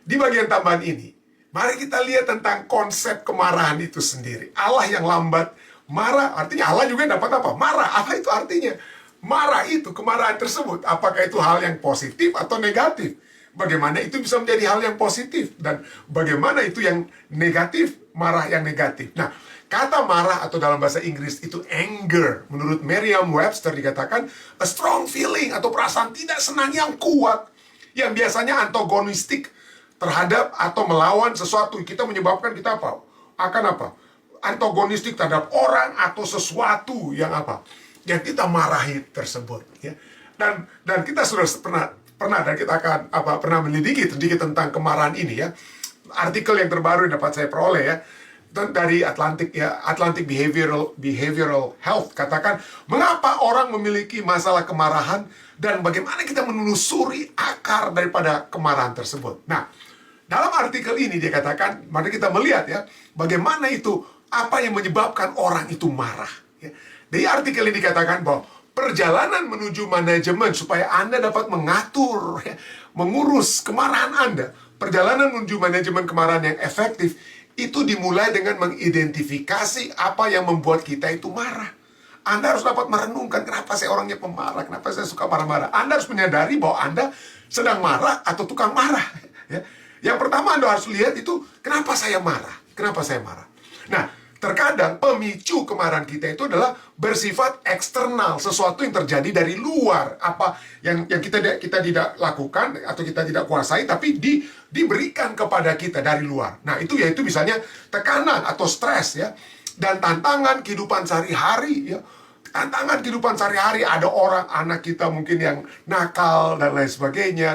di bagian tambahan ini, mari kita lihat tentang konsep kemarahan itu sendiri. Allah yang lambat marah, artinya Allah juga dapat apa? Marah. Apa itu artinya? Marah itu, kemarahan tersebut, apakah itu hal yang positif atau negatif? Bagaimana itu bisa menjadi hal yang positif? Dan bagaimana itu yang negatif, marah yang negatif? Nah, kata marah atau dalam bahasa Inggris itu anger. Menurut Merriam-Webster dikatakan a strong feeling atau perasaan tidak senang yang kuat, yang biasanya antagonistik terhadap atau melawan sesuatu. Kita menyebabkan kita apa? Akan apa? Antagonistik terhadap orang atau sesuatu yang apa? Yang kita marahi tersebut, ya. Dan kita sudah pernah dan kita akan pernah menyelidiki sedikit tentang kemarahan ini, ya. Artikel yang terbaru yang dapat saya peroleh, ya, dari Atlantic Behavioral Health katakan mengapa orang memiliki masalah kemarahan dan bagaimana kita menelusuri akar daripada kemarahan tersebut. Nah, dalam artikel ini dia katakan, mari kita melihat, ya, bagaimana itu, apa yang menyebabkan orang itu marah, ya. Di artikel ini dikatakan bahwa perjalanan menuju manajemen supaya Anda dapat mengatur, ya, mengurus kemarahan Anda, perjalanan menuju manajemen kemarahan yang efektif, itu dimulai dengan mengidentifikasi apa yang membuat kita itu marah. Anda harus dapat merenungkan, kenapa saya orangnya pemarah, kenapa saya suka marah-marah. Anda harus menyadari bahwa Anda sedang marah atau tukang marah, ya. Yang pertama Anda harus lihat itu, kenapa saya marah? Kenapa saya marah? Nah, terkadang pemicu kemarahan kita itu adalah bersifat eksternal, sesuatu yang terjadi dari luar, apa yang kita tidak lakukan atau kita tidak kuasai, tapi diberikan kepada kita dari luar. Nah, itu yaitu misalnya tekanan atau stres, ya, dan tantangan kehidupan sehari-hari, ya. Tantangan kehidupan sehari-hari, ada orang anak kita mungkin yang nakal dan lain sebagainya,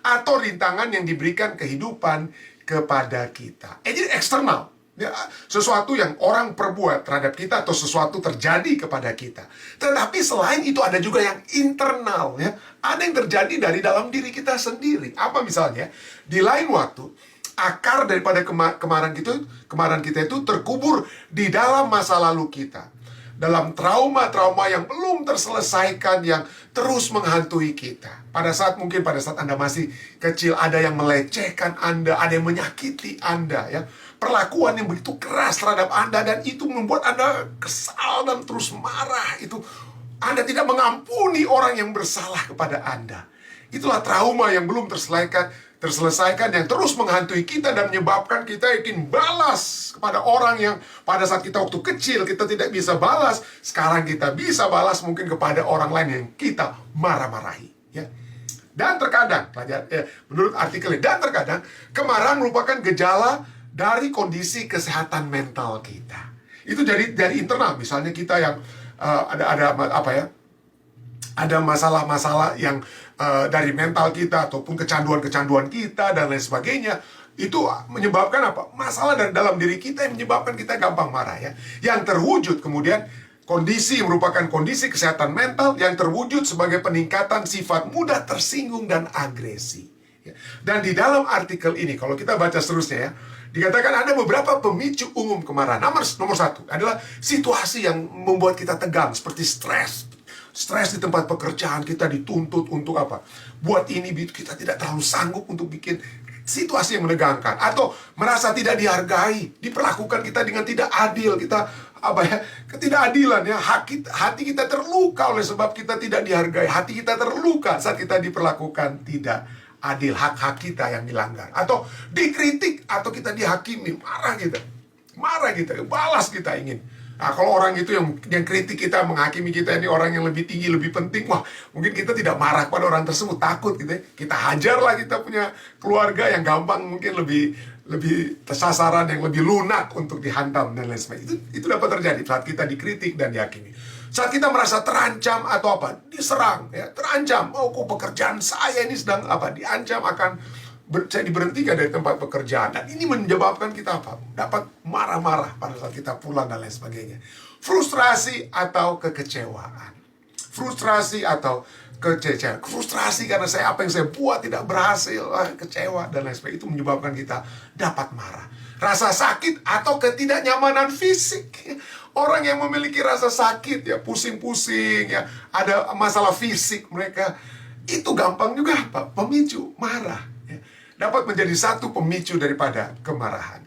atau rintangan yang diberikan kehidupan kepada kita. Jadi eksternal. Ya, sesuatu yang orang perbuat terhadap kita atau sesuatu terjadi kepada kita. Tetapi selain itu ada juga yang internal, ya. Ada yang terjadi dari dalam diri kita sendiri. Apa misalnya? Di lain waktu, akar daripada kemarahan kita itu terkubur di dalam masa lalu kita. Dalam trauma-trauma yang belum terselesaikan, yang terus menghantui kita. Pada saat Anda masih kecil, ada yang melecehkan Anda, ada yang menyakiti Anda, ya. Perlakuan yang begitu keras terhadap Anda, dan itu membuat Anda kesal dan terus marah. Itu Anda tidak mengampuni orang yang bersalah kepada Anda. Itulah trauma yang belum terselesaikan yang terus menghantui kita dan menyebabkan kita ingin balas kepada orang yang pada saat kita waktu kecil kita tidak bisa balas. Sekarang kita bisa balas mungkin kepada orang lain yang kita marah-marahi, ya. Dan terkadang, menurut artikel ini, dan terkadang kemarahan merupakan gejala dari kondisi kesehatan mental kita. Itu dari internal. Misalnya kita yang ada masalah-masalah yang dari mental kita ataupun kecanduan-kecanduan kita dan lain sebagainya. Itu menyebabkan apa? Masalah dari dalam diri kita yang menyebabkan kita gampang marah, ya. Yang terwujud kemudian kondisi merupakan kondisi kesehatan mental yang terwujud sebagai peningkatan sifat mudah tersinggung dan agresi, ya. Dan di dalam artikel ini, kalau kita baca seterusnya, ya, dikatakan ada beberapa pemicu umum kemarahan. Nomor satu adalah situasi yang membuat kita tegang, seperti stres. Stres di tempat pekerjaan, kita dituntut untuk apa? Buat ini, kita tidak terlalu sanggup untuk bikin situasi yang menegangkan. Atau merasa tidak dihargai, diperlakukan kita dengan tidak adil. Ketidakadilan, ya. Hati kita terluka oleh sebab kita tidak dihargai. Hati kita terluka saat kita diperlakukan tidak adil, hak-hak kita yang dilanggar. Atau dikritik, atau kita dihakimi, marah kita, balas kita ingin. Nah, kalau orang itu yang kritik kita, menghakimi kita, ini orang yang lebih tinggi, lebih penting, wah, mungkin kita tidak marah pada orang tersebut, takut gitu, ya. Kita hajarlah, kita punya keluarga yang gampang, mungkin lebih tersasaran, yang lebih lunak untuk dihantam dan lain sebagainya. Itu dapat terjadi saat kita dikritik dan dihakimi. Saat kita merasa terancam atau diserang, ya, terancam, kok pekerjaan saya ini sedang diancam akan saya diberhentikan dari tempat pekerjaan. Dan ini menyebabkan kita dapat marah-marah pada saat kita pulang dan lain sebagainya. Frustrasi atau kekecewaan. Frustrasi karena apa yang saya buat tidak berhasil, kecewa dan lain sebagainya. Itu menyebabkan kita dapat marah. Rasa sakit atau ketidaknyamanan fisik. Orang yang memiliki rasa sakit, ya, pusing-pusing, ya, ada masalah fisik mereka, itu gampang juga pemicu marah, ya. dapat menjadi satu pemicu daripada kemarahan.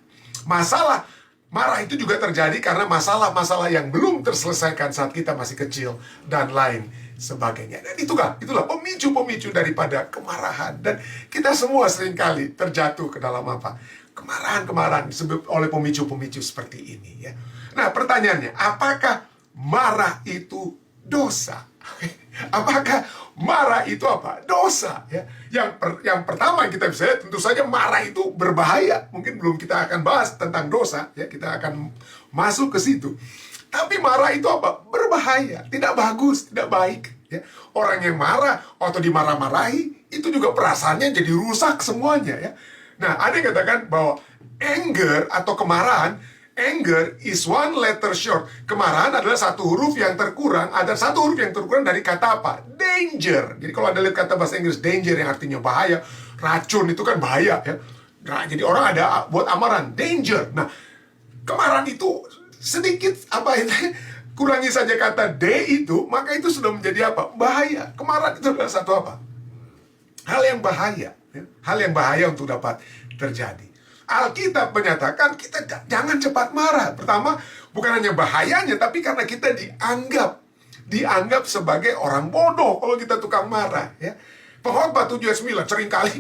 Marah itu juga terjadi karena masalah-masalah yang belum terselesaikan saat kita masih kecil dan lain sebagainya. Dan itulah pemicu-pemicu daripada kemarahan. Dan kita semua seringkali terjatuh ke dalam apa? Kemarahan-kemarahan disebut oleh pemicu-pemicu seperti ini ya. Nah, pertanyaannya, apakah marah itu dosa? Apakah marah itu apa? Dosa ya. Yang pertama yang kita bisa lihat, tentu saja marah itu berbahaya. Mungkin belum kita akan bahas tentang dosa ya, kita akan masuk ke situ. Tapi marah itu apa? Berbahaya, tidak bagus, tidak baik ya. Orang yang marah atau dimarah-marahi itu juga perasaannya jadi rusak semuanya ya. Nah, ada yang katakan bahwa anger atau kemarahan, anger is one letter short. Kemarahan adalah satu huruf yang terkurang. Ada satu huruf yang terkurang dari kata apa? Danger. Jadi kalau Anda lihat kata bahasa Inggris danger yang artinya bahaya, racun itu kan bahaya ya. Nah, jadi orang ada buat amaran danger. Nah, kemarahan itu sedikit apa itu? Kurangi saja kata D itu, maka itu sudah menjadi apa? Bahaya. Kemarahan itu adalah satu apa? Hal yang bahaya ya. Hal yang bahaya untuk dapat terjadi. Alkitab menyatakan kita jangan cepat marah. Pertama, bukan hanya bahayanya, tapi karena kita dianggap sebagai orang bodoh kalau kita tukang marah ya. Pengkhotbah 7 ayat 9 seringkali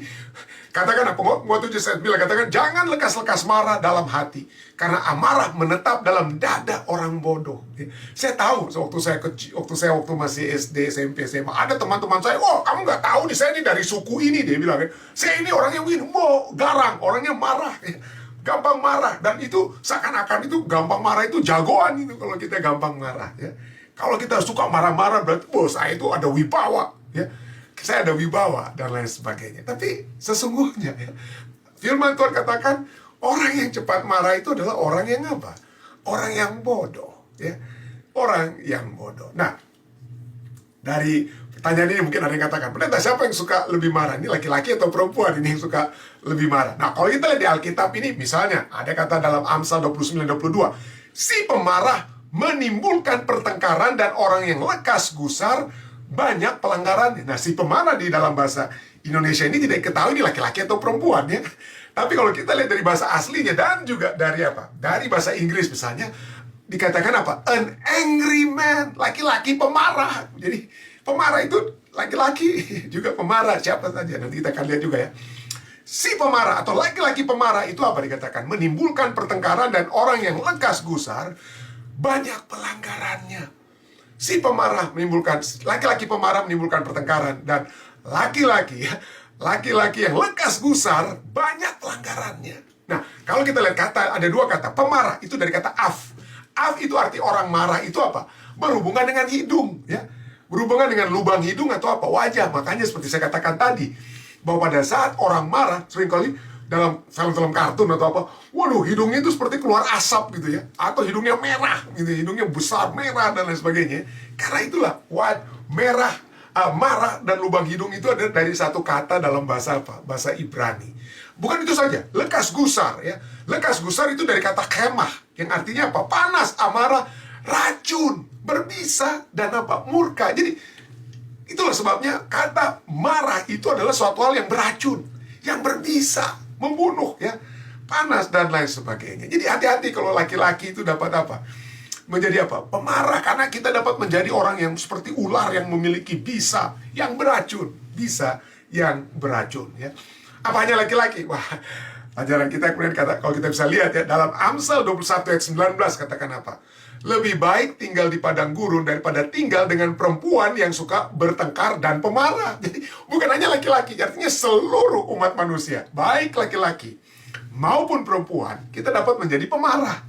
katakan, Pengkhotbah 7 ayat 9 katakan, jangan lekas-lekas marah dalam hati, karena amarah menetap dalam dada orang bodoh ya. Saya tahu waktu masih SD, SMP, SMA, ada teman-teman saya, kamu nggak tahu nih, saya ini dari suku ini, dia bilang ya. Saya ini orangnya garang, orangnya marah ya. Gampang marah, dan itu seakan-akan itu gampang marah itu jagoan itu kalau kita gampang marah ya. Kalau kita suka marah-marah berarti saya itu ada wibawa ya. Saya ada wibawa dan lain sebagainya. Tapi sesungguhnya ya, firman Tuhan katakan orang yang cepat marah itu adalah orang yang apa? Orang yang bodoh ya. Orang yang bodoh. Nah, dari pertanyaan ini mungkin ada yang katakan, pendeta, siapa yang suka lebih marah? Ini laki-laki atau perempuan ini yang suka lebih marah? Nah, kalau kita lihat di Alkitab ini, misalnya ada kata dalam Amsal 29:22, si pemarah menimbulkan pertengkaran dan orang yang lekas gusar banyak pelanggarannya. Nah, si pemarah di dalam bahasa Indonesia ini tidak ketahui ini laki-laki atau perempuan ya. Tapi kalau kita lihat dari bahasa aslinya dan juga dari apa? Dari bahasa Inggris misalnya dikatakan apa? An angry man, laki-laki pemarah. Jadi pemarah itu laki-laki juga pemarah, siapa saja nanti kita akan lihat juga ya. Si pemarah atau laki-laki pemarah itu apa dikatakan? Menimbulkan pertengkaran dan orang yang lekas gusar banyak pelanggarannya. Laki-laki pemarah menimbulkan pertengkaran, dan laki-laki yang lekas gusar banyak pelanggarannya. Nah, kalau kita lihat ada dua kata, pemarah itu dari kata af. Af itu arti orang marah itu apa? Berhubungan dengan hidung ya. Berhubungan dengan lubang hidung atau apa? Wajah. Makanya seperti saya katakan tadi, bahwa pada saat orang marah seringkali dalam film-film kartun atau apa, waduh, hidungnya itu seperti keluar asap gitu ya, atau hidungnya merah gitu, hidungnya besar, merah dan lain sebagainya. Karena itulah marah dan lubang hidung itu ada dari satu kata dalam bahasa apa? Bahasa Ibrani. Bukan itu saja, lekas gusar ya. Lekas gusar itu dari kata kemah, yang artinya apa? Panas, amarah, racun, berbisa, dan apa? Murka. Jadi itulah sebabnya kata marah itu adalah suatu hal yang beracun, yang berbisa, membunuh ya, panas dan lain sebagainya. Jadi hati-hati kalau laki-laki itu dapat apa? Menjadi apa? Pemarah, karena kita dapat menjadi orang yang seperti ular yang memiliki bisa yang beracun, bisa yang beracun ya. Apa hanya laki-laki? Wah, ajaran kita kemudian kata, kalau kita bisa lihat ya, dalam Amsal 21 ayat 19 katakan apa? Lebih baik tinggal di padang gurun daripada tinggal dengan perempuan yang suka bertengkar dan pemarah. Jadi bukan hanya laki-laki, artinya seluruh umat manusia, baik laki-laki maupun perempuan, kita dapat menjadi pemarah.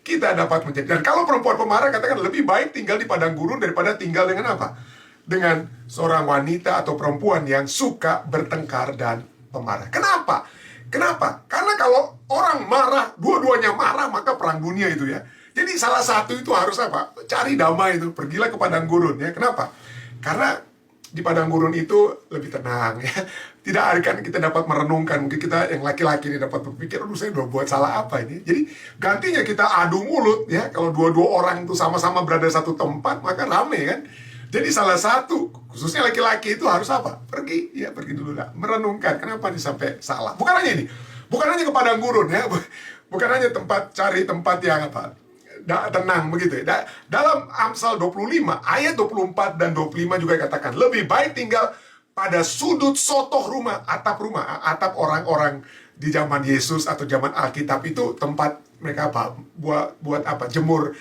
Kita dapat menjadi, dan kalau perempuan pemarah, katakan lebih baik tinggal di padang gurun daripada tinggal dengan apa? Dengan seorang wanita atau perempuan yang suka bertengkar dan pemarah. Kenapa? Karena kalau orang marah, dua-duanya marah, maka perang dunia itu ya. Jadi salah satu itu harus apa? Cari damai itu, pergilah ke padang gurun ya. Kenapa? Karena di padang gurun itu lebih tenang ya. Tidak akan kita dapat merenungkan. Mungkin kita yang laki-laki ini dapat berpikir, aduh saya udah buat salah apa ini. Jadi gantinya kita adu mulut ya. Kalau dua-dua orang itu sama-sama berada di satu tempat, maka rame kan. Jadi salah satu, khususnya laki-laki itu harus apa? Pergi dulu lah, merenungkan kenapa dia sampai salah. Bukan hanya ini, bukan hanya ke padang gurun ya, bukan hanya cari tempat yang apa, tenang begitu ya. Dalam Amsal 25 ayat 24 dan 25 juga katakan, lebih baik tinggal pada sudut sotoh rumah, atap orang-orang di zaman Yesus atau zaman Alkitab itu tempat mereka apa, buat apa, jemur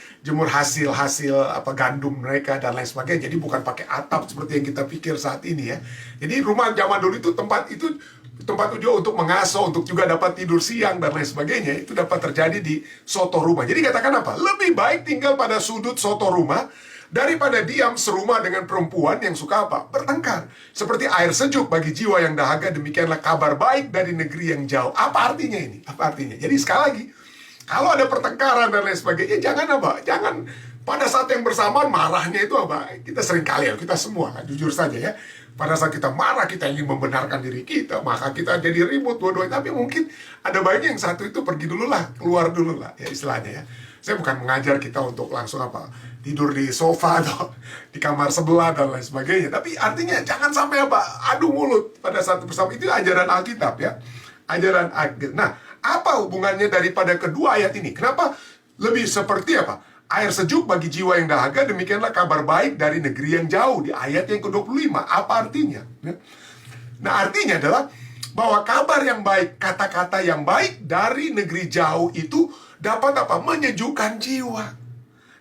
hasil apa gandum mereka dan lain sebagainya. Jadi bukan pakai atap seperti yang kita pikir saat ini ya. Jadi rumah zaman dulu itu tempat juga untuk mengasuh, untuk juga dapat tidur siang dan lain sebagainya. Itu dapat terjadi di soto rumah. Jadi katakan apa? Lebih baik tinggal pada sudut soto rumah daripada diam serumah dengan perempuan yang suka apa? Bertengkar. Seperti air sejuk bagi jiwa yang dahaga, demikianlah kabar baik dari negeri yang jauh. Apa artinya ini? Apa artinya? Jadi sekali lagi, kalau ada pertengkaran dan lain sebagainya, jangan pada saat yang bersamaan marahnya itu apa? Kita sering kali kita semua, jujur saja ya. Pada saat kita marah, kita ingin membenarkan diri kita, maka kita jadi ribut dua-duanya. Tapi mungkin ada baiknya yang satu itu pergi dulu lah, keluar dulu lah, ya istilahnya ya. Saya bukan mengajar kita untuk langsung tidur di sofa atau di kamar sebelah dan lain sebagainya. Tapi artinya jangan sampai adu mulut pada saat bersama. Itu ajaran Alkitab ya. Ajaran Alkitab. Nah, apa hubungannya daripada kedua ayat ini? Kenapa lebih seperti apa? Air sejuk bagi jiwa yang dahaga, demikianlah kabar baik dari negeri yang jauh. Di ayat yang ke-25, apa artinya? Nah, artinya adalah bahwa kabar yang baik, kata-kata yang baik dari negeri jauh itu dapat menyejukkan jiwa.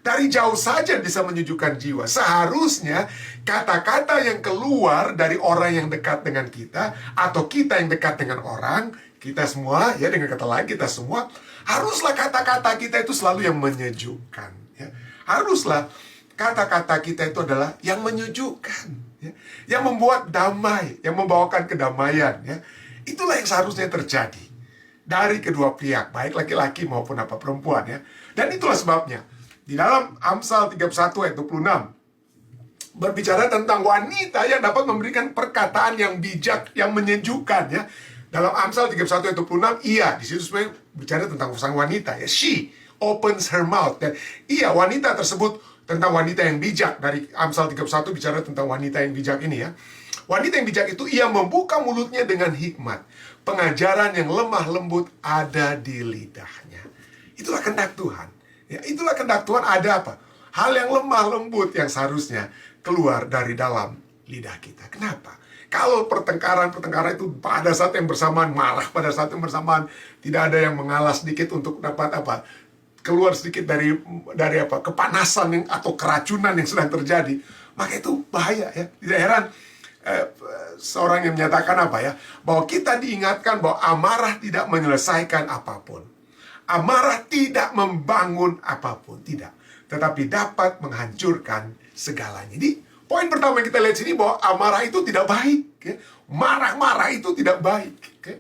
Dari jauh saja bisa menyejukkan jiwa. Seharusnya kata-kata yang keluar dari orang yang dekat dengan kita, atau kita yang dekat dengan orang, kita semua, ya dengan kata lain kita semua, haruslah kata-kata kita itu selalu yang menyejukkan ya. Haruslah kata-kata kita itu adalah yang menyejukkan ya. Yang membuat damai, yang membawakan kedamaian ya. Itulah yang seharusnya terjadi dari kedua pihak, baik laki-laki maupun perempuan ya. Dan itulah sebabnya di dalam Amsal 31 ayat 26 berbicara tentang wanita yang dapat memberikan perkataan yang bijak, yang menyejukkan ya. Dalam Amsal 31 ayat 26, di situ sebenarnya bicara tentang sang wanita ya. She opens her mouth. Dan wanita tersebut tentang wanita yang bijak. Dari Amsal 31 bicara tentang wanita yang bijak ini ya. Wanita yang bijak itu, ia membuka mulutnya dengan hikmat. Pengajaran yang lemah lembut ada di lidahnya. Itulah kehendak Tuhan. Ya, itulah kehendak Tuhan, ada apa? Hal yang lemah lembut yang seharusnya keluar dari dalam lidah kita. Kenapa? Kalau pertengkaran itu pada saat yang bersamaan marah, pada saat yang bersamaan tidak ada yang mengalah sedikit untuk dapat keluar sedikit dari kepanasan atau keracunan yang sedang terjadi, maka itu bahaya ya. Tidak heran seorang yang menyatakan bahwa kita diingatkan bahwa amarah tidak menyelesaikan apapun, amarah tidak membangun apapun, tidak, tetapi dapat menghancurkan segalanya. Jadi poin pertama yang kita lihat sini bahwa amarah itu tidak baik. Ya. Marah-marah itu tidak baik. Okay.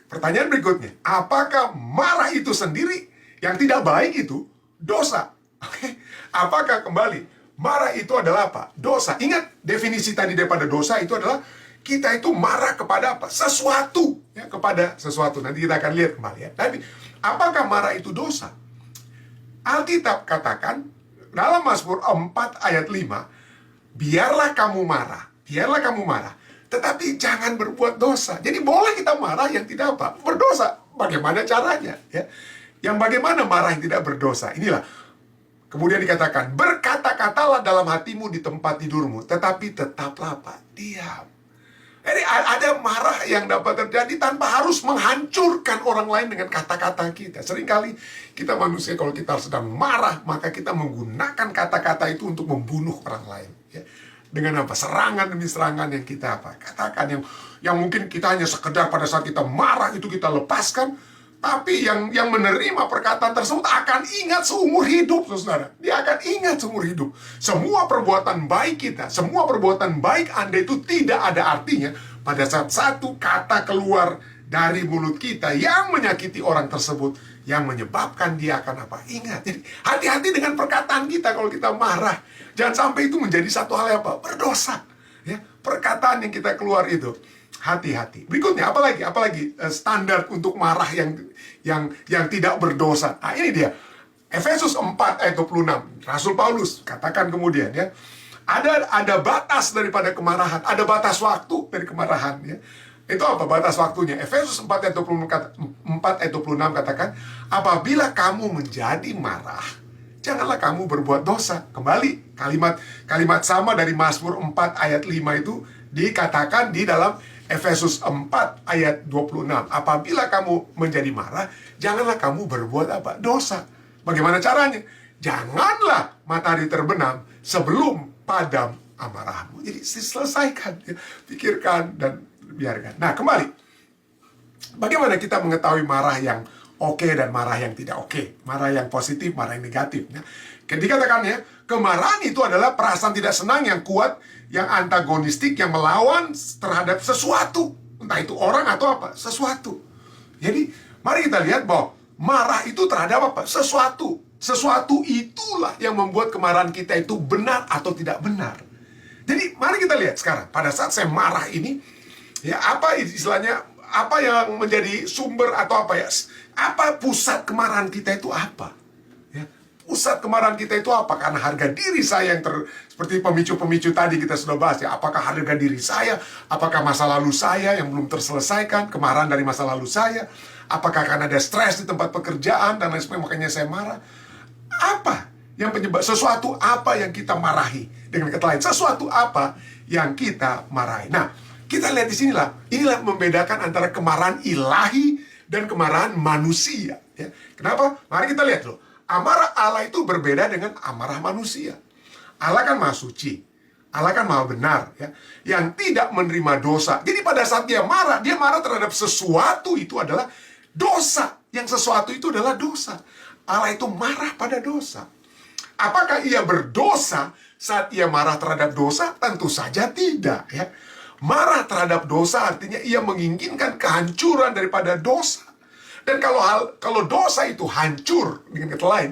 Pertanyaan berikutnya, apakah marah itu sendiri yang tidak baik itu dosa? Okay. Apakah kembali marah itu adalah apa? Dosa. Ingat definisi tadi daripada dosa itu adalah kita itu marah kepada apa? Sesuatu. Ya, kepada sesuatu. Nanti kita akan lihat kembali ya. Tapi apakah marah itu dosa? Alkitab katakan dalam Mazmur 4 ayat 5, biarlah kamu marah, tetapi jangan berbuat dosa. Jadi boleh kita marah yang tidak berdosa. Bagaimana caranya? Ya? Yang bagaimana marah yang tidak berdosa? Inilah. Kemudian dikatakan, berkata-katalah dalam hatimu di tempat tidurmu, tetapi tetaplah diam. Jadi ada marah yang dapat terjadi tanpa harus menghancurkan orang lain dengan kata-kata kita. Seringkali kita manusia kalau kita sedang marah, maka kita menggunakan kata-kata itu untuk membunuh orang lain. Ya. Dengan serangan demi serangan yang kita katakan, yang mungkin kita hanya sekedar pada saat kita marah itu kita lepaskan, tapi yang menerima perkataan tersebut akan ingat seumur hidup, saudara. Dia akan ingat seumur hidup. Semua perbuatan baik kita, semua perbuatan baik Anda itu tidak ada artinya pada saat satu kata keluar dari mulut kita yang menyakiti orang tersebut, yang menyebabkan dia akan ingat. Jadi hati-hati dengan perkataan kita kalau kita marah. Jangan sampai itu menjadi satu hal yang berdosa. Ya, perkataan yang kita keluar itu. Hati-hati. Berikutnya apalagi standar untuk marah yang tidak berdosa. Nah, ini dia. Efesus 4 ayat 26. Rasul Paulus katakan kemudian ya, Ada batas daripada kemarahan, ada batas waktu dari kemarahan, ya. Itu apa batas waktunya? Efesus 4 ayat 26 katakan, apabila kamu menjadi marah, janganlah kamu berbuat dosa. Kembali, kalimat sama dari Mazmur 4 ayat 5 itu dikatakan di dalam Efesus 4 ayat 26. Apabila kamu menjadi marah, janganlah kamu berbuat apa? Dosa. Bagaimana caranya? Janganlah matahari terbenam sebelum padam amarahmu. Jadi selesaikan, ya. Pikirkan dan biarkan. Nah, kembali. Bagaimana kita mengetahui marah yang oke dan marah yang tidak oke? Marah yang positif, marah yang negatif, ya. Dikatakan, ya, kemarahan itu adalah perasaan tidak senang yang kuat, yang antagonistik, yang melawan terhadap sesuatu. Entah itu orang atau apa, sesuatu. Jadi, mari kita lihat bahwa marah itu terhadap apa? Sesuatu. Sesuatu itulah yang membuat kemarahan kita itu benar atau tidak benar. Jadi, mari kita lihat sekarang. Pada saat saya marah ini, ya, apa istilahnya, apa yang menjadi sumber atau apa, ya, apa pusat kemarahan kita itu apa? Ya, pusat kemarahan kita itu apa? Karena harga diri saya yang seperti pemicu-pemicu tadi kita sudah bahas, ya. Apakah harga diri saya? Apakah masa lalu saya yang belum terselesaikan? Kemarahan dari masa lalu saya? Apakah karena ada stres di tempat pekerjaan dan lain sebagainya, makanya saya marah? Apa yang penyebab? Sesuatu apa yang kita marahi? Dengan kata lain, sesuatu apa yang kita marahi? Nah, kita lihat di inilah membedakan antara kemarahan ilahi dan kemarahan manusia, ya. Kenapa? Mari kita lihat loh. Amarah Allah itu berbeda dengan amarah manusia. Allah kan maha suci, Allah kan maha benar, ya, yang tidak menerima dosa. Jadi pada saat dia marah terhadap sesuatu itu adalah dosa. Yang sesuatu itu adalah dosa. Allah itu marah pada dosa. Apakah ia berdosa saat ia marah terhadap dosa? Tentu saja tidak, ya. Marah terhadap dosa artinya ia menginginkan kehancuran daripada dosa. Dan kalau dosa itu hancur, dengan kata lain,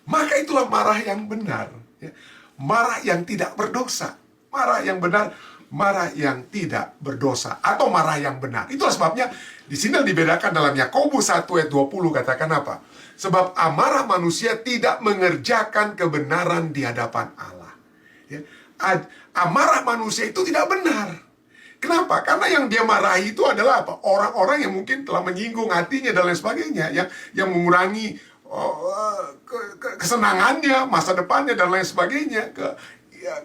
maka itulah marah yang benar, ya. Marah yang tidak berdosa. Marah yang benar, marah yang tidak berdosa, atau marah yang benar. Itulah sebabnya di sini dibedakan dalam Yakobus 1 ayat 20, katakan apa? Sebab amarah manusia tidak mengerjakan kebenaran di hadapan Allah, ya. Amarah manusia itu tidak benar. Kenapa? Karena yang dia marahi itu adalah apa? Orang-orang yang mungkin telah menyinggung hatinya dan lain sebagainya, yang mengurangi kesenangannya, masa depannya dan lain sebagainya,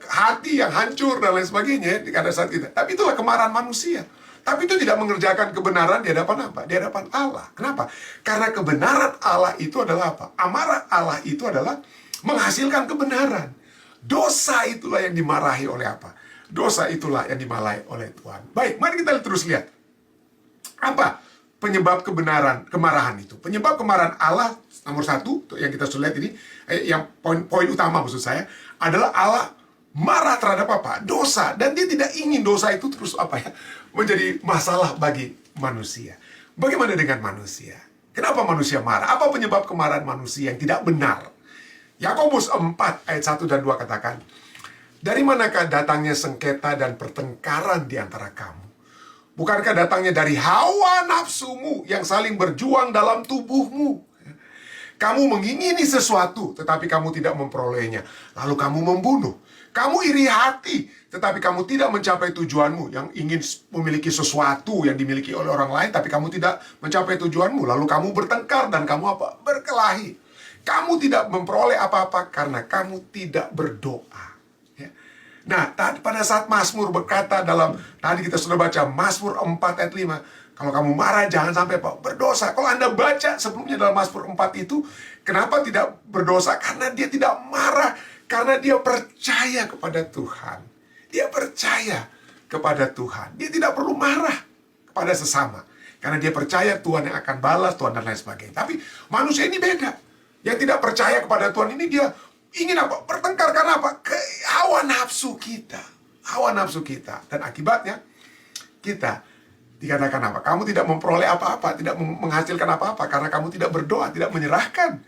hati yang hancur dan lain sebagainya pada saat kita. Tapi itulah kemarahan manusia. Tapi itu tidak mengerjakan kebenaran di hadapan apa? Di hadapan Allah. Kenapa? Karena kebenaran Allah itu adalah apa? Amarah Allah itu adalah menghasilkan kebenaran. Dosa itulah yang dimarahi oleh apa? Dosa itulah yang dimarahi oleh Tuhan. Baik, mari kita terus lihat. Apa penyebab kemarahan itu? Penyebab kemarahan Allah nomor satu yang kita sudah lihat ini, yang poin utama maksud saya adalah Allah marah terhadap apa? Dosa. Dan dia tidak ingin dosa itu terus apa, ya, menjadi masalah bagi manusia. Bagaimana dengan manusia? Kenapa manusia marah? Apa penyebab kemarahan manusia yang tidak benar? Yakobus 4 ayat 1 dan 2 katakan, dari manakah datangnya sengketa dan pertengkaran di antara kamu? Bukankah datangnya dari hawa nafsumu yang saling berjuang dalam tubuhmu? Kamu mengingini sesuatu, tetapi kamu tidak memperolehnya. Lalu kamu membunuh. Kamu iri hati, tetapi kamu tidak mencapai tujuanmu. Yang ingin memiliki sesuatu yang dimiliki oleh orang lain, tapi kamu tidak mencapai tujuanmu. Lalu kamu bertengkar dan kamu apa? Berkelahi. Kamu tidak memperoleh apa-apa karena kamu tidak berdoa. Nah, pada saat Mazmur berkata tadi kita sudah baca Mazmur 4 ayat 5, kalau kamu marah jangan sampai berdosa. Kalau Anda baca sebelumnya dalam Mazmur 4 itu, kenapa tidak berdosa? Karena dia tidak marah, karena dia percaya kepada Tuhan. Dia percaya kepada Tuhan. Dia tidak perlu marah kepada sesama, karena dia percaya Tuhan yang akan balas, Tuhan dan lain sebagainya. Tapi manusia ini beda. Yang tidak percaya kepada Tuhan ini dia ingin apa? Bertengkar karena apa? Hawa nafsu kita. Hawa nafsu kita. Dan akibatnya, kita dikatakan apa? Kamu tidak memperoleh apa-apa, tidak menghasilkan apa-apa, karena kamu tidak berdoa, tidak menyerahkan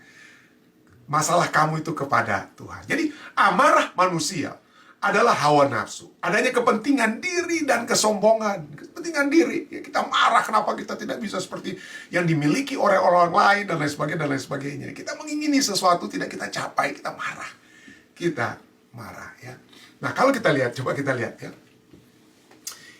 masalah kamu itu kepada Tuhan. Jadi, amarah manusia adalah hawa nafsu. Adanya kepentingan diri dan kesombongan. Kepentingan diri. Ya, kita marah kenapa kita tidak bisa seperti yang dimiliki oleh orang lain, dan lain sebagainya, dan lain sebagainya. Kita mengingini sesuatu tidak kita capai, kita marah. Kita marah, ya. Nah, kalau kita lihat, coba kita lihat ya.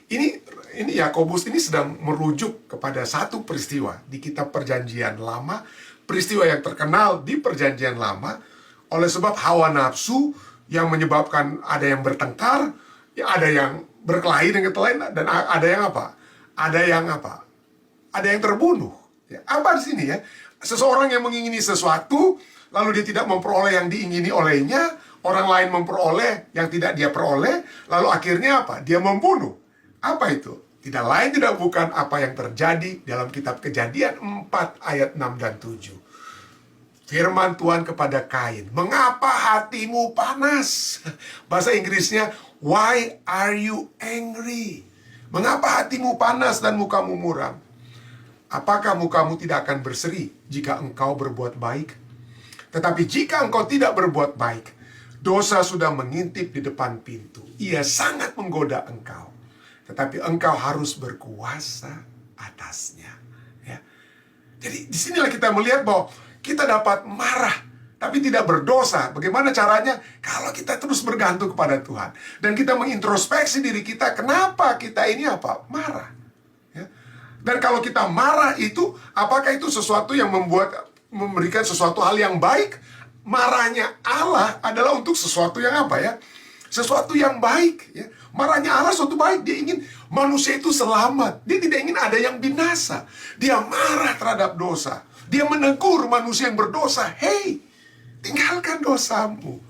Ini Yakobus ini sedang merujuk kepada satu peristiwa di kitab Perjanjian Lama, peristiwa yang terkenal di Perjanjian Lama oleh sebab hawa nafsu yang menyebabkan ada yang bertengkar, ya ada yang berkelahi dengan yang lain, dan ada yang apa? Ada yang apa? Ada yang terbunuh. Ya, apa di sini ya? Seseorang yang mengingini sesuatu, lalu dia tidak memperoleh yang diingini olehnya, orang lain memperoleh yang tidak dia peroleh, lalu akhirnya apa? Dia membunuh. Apa itu? Tidak lain tidak bukan apa yang terjadi dalam kitab Kejadian 4 ayat 6 dan 7. Firman Tuhan kepada Kain, mengapa hatimu panas? Bahasa Inggrisnya, why are you angry? Mengapa hatimu panas dan mukamu muram? Apakah mukamu tidak akan berseri jika engkau berbuat baik? Tetapi jika engkau tidak berbuat baik, dosa sudah mengintip di depan pintu. Ia sangat menggoda engkau. Tetapi engkau harus berkuasa atasnya. Ya. Jadi disinilah kita melihat bahwa kita dapat marah, tapi tidak berdosa. Bagaimana caranya? Kalau kita terus bergantung kepada Tuhan. Dan kita mengintrospeksi diri kita, kenapa kita ini apa? Marah. Ya. Dan kalau kita marah itu, apakah itu sesuatu yang memberikan sesuatu hal yang baik? Marahnya Allah adalah untuk sesuatu yang apa ya? Sesuatu yang baik ya. Marahnya Allah suatu baik. Dia ingin manusia itu selamat. Dia tidak ingin ada yang binasa. Dia marah terhadap dosa. Dia menegur manusia yang berdosa. Hei, tinggalkan dosamu.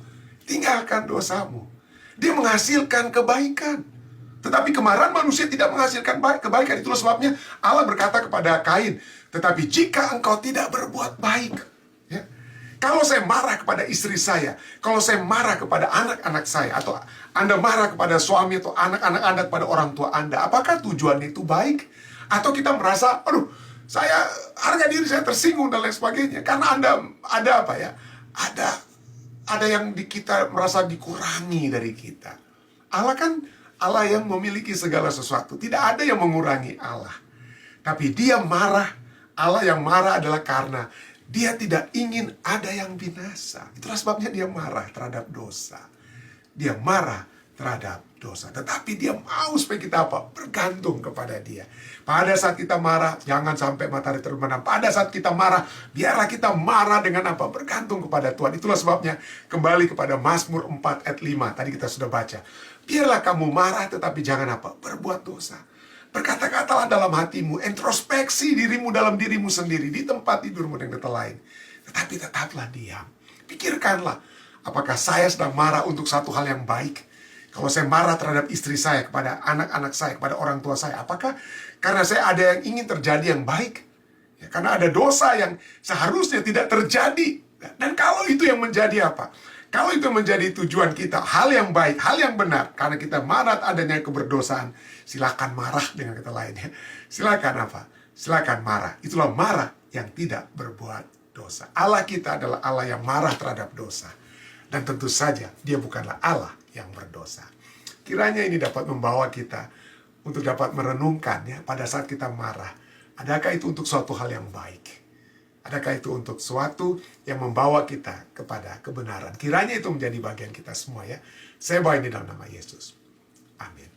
Tinggalkan dosamu. Dia menghasilkan kebaikan. Tetapi kemarahan manusia tidak menghasilkan kebaikan. Itulah sebabnya Allah berkata kepada Kain, tetapi jika engkau tidak berbuat baik, ya, kalau saya marah kepada istri saya, kalau saya marah kepada anak-anak saya, atau Anda marah kepada suami atau anak-anak Anda kepada orang tua Anda, apakah tujuannya itu baik? Atau kita merasa, aduh, harga diri saya tersinggung dan lain sebagainya. Karena Anda ada apa ya? Ada yang kita merasa dikurangi dari kita. Allah kan Allah yang memiliki segala sesuatu. Tidak ada yang mengurangi Allah. Tapi dia marah. Allah yang marah adalah karena dia tidak ingin ada yang binasa. Itulah sebabnya dia marah terhadap dosa. Dia marah terhadap dosa. Tetapi dia mau supaya kita apa? Bergantung kepada dia. Pada saat kita marah, jangan sampai matahari terbenam. Pada saat kita marah, biarlah kita marah dengan apa? Bergantung kepada Tuhan. Itulah sebabnya kembali kepada Mazmur 4 ayat 5. Tadi kita sudah baca. Biarlah kamu marah tetapi jangan apa? Berbuat dosa. Berkata-katalah dalam hatimu, introspeksi dirimu dalam dirimu sendiri, di tempat tidurmu dan tempat lain. Tetapi tetaplah diam. Pikirkanlah, apakah saya sedang marah untuk satu hal yang baik? Kalau saya marah terhadap istri saya, kepada anak-anak saya, kepada orang tua saya, apakah karena saya ada yang ingin terjadi yang baik? Ya, karena ada dosa yang seharusnya tidak terjadi. Dan kalau itu yang menjadi apa? Kalau itu menjadi tujuan kita, hal yang baik, hal yang benar, karena kita marah adanya keberdosaan, silakan marah dengan kata lainnya. Silakan apa? Silakan marah. Itulah marah yang tidak berbuat dosa. Allah kita adalah Allah yang marah terhadap dosa. Dan tentu saja dia bukanlah Allah yang berdosa. Kiranya ini dapat membawa kita untuk dapat merenungkan ya, pada saat kita marah. Adakah itu untuk suatu hal yang baik? Adakah itu untuk sesuatu yang membawa kita kepada kebenaran? Kiranya itu menjadi bagian kita semua ya. Saya bawa ini dalam nama Yesus. Amin.